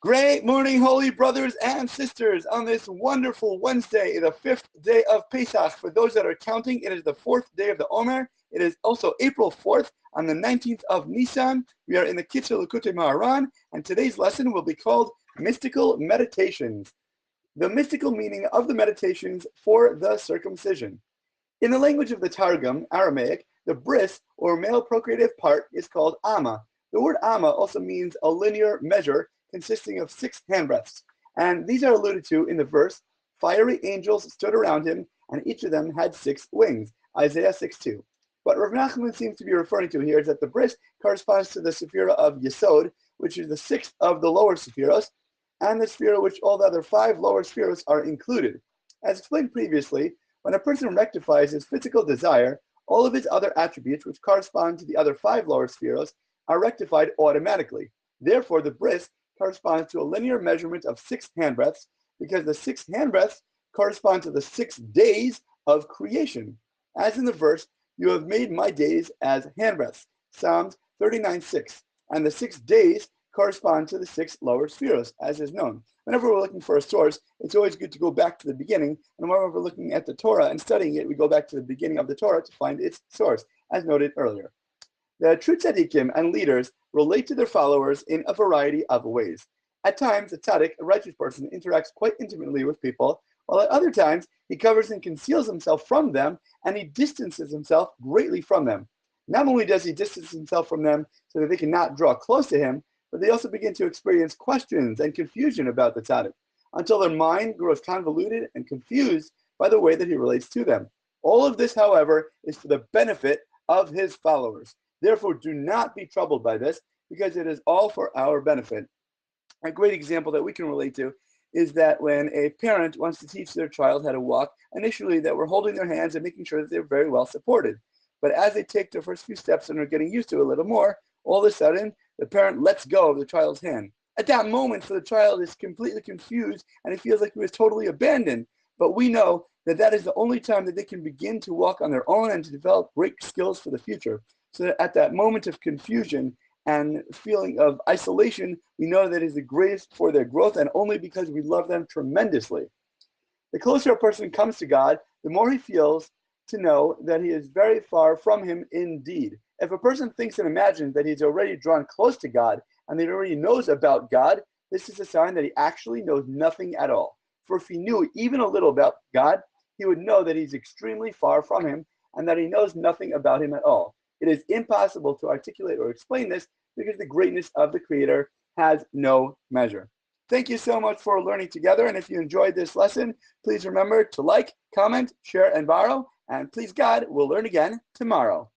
Great morning, holy brothers and sisters, on this wonderful Wednesday, the 5th day of Pesach. For those that are counting, it is the 4th day of the Omer. It is also April 4th, on the 19th of Nisan. We are in the Kitzur Likutei Moharan, and today's lesson will be called Mystical Meditations. The mystical meaning of the meditations for the circumcision. In the language of the Targum, Aramaic, the bris, or male procreative part, is called amma. The word amma also means a linear measure consisting of 6 handbreadths. And these are alluded to in the verse, fiery angels stood around him, and each of them had 6 wings, Isaiah 6:2. What Rebbe Nachman seems to be referring to here is that the bris corresponds to the sephira of Yesod, which is the 6th of the lower sephiros, and the sephira which all the other 5 lower sephiros are included. As explained previously, when a person rectifies his physical desire, all of his other attributes, which correspond to the other 5 lower sephiros, are rectified automatically. Therefore, the bris corresponds to a linear measurement of 6 handbreadths, because the 6 handbreadths correspond to the 6 days of creation. As in the verse, you have made my days as handbreadths, Psalms 39:6, and the 6 days correspond to the 6 lower spheros, as is known. Whenever we're looking for a source, it's always good to go back to the beginning, and whenever we're looking at the Torah and studying it, we go back to the beginning of the Torah to find its source, as noted earlier. The true tzaddikim and leaders relate to their followers in a variety of ways. At times, a tzaddik, a righteous person, interacts quite intimately with people, while at other times, he covers and conceals himself from them, and he distances himself greatly from them. Not only does he distance himself from them so that they cannot draw close to him, but they also begin to experience questions and confusion about the tzaddik, until their mind grows convoluted and confused by the way that he relates to them. All of this, however, is for the benefit of his followers. Therefore, do not be troubled by this, because it is all for our benefit. A great example that we can relate to is that when a parent wants to teach their child how to walk, initially that we're holding their hands and making sure that they're very well supported. But as they take their first few steps and are getting used to it a little more, all of a sudden, the parent lets go of the child's hand. At that moment, the child is completely confused and he feels like he was totally abandoned. But we know that that is the only time that they can begin to walk on their own and to develop great skills for the future. So that at that moment of confusion and feeling of isolation, we know that it is the greatest for their growth, and only because we love them tremendously. The closer a person comes to God, the more he feels to know that he is very far from him indeed. If a person thinks and imagines that he's already drawn close to God and that he already knows about God, this is a sign that he actually knows nothing at all. For if he knew even a little about God, he would know that he's extremely far from him and that he knows nothing about him at all. It is impossible to articulate or explain this because the greatness of the Creator has no measure. Thank you so much for learning together. And if you enjoyed this lesson, please remember to like, comment, share, and borrow. And please God, we'll learn again tomorrow.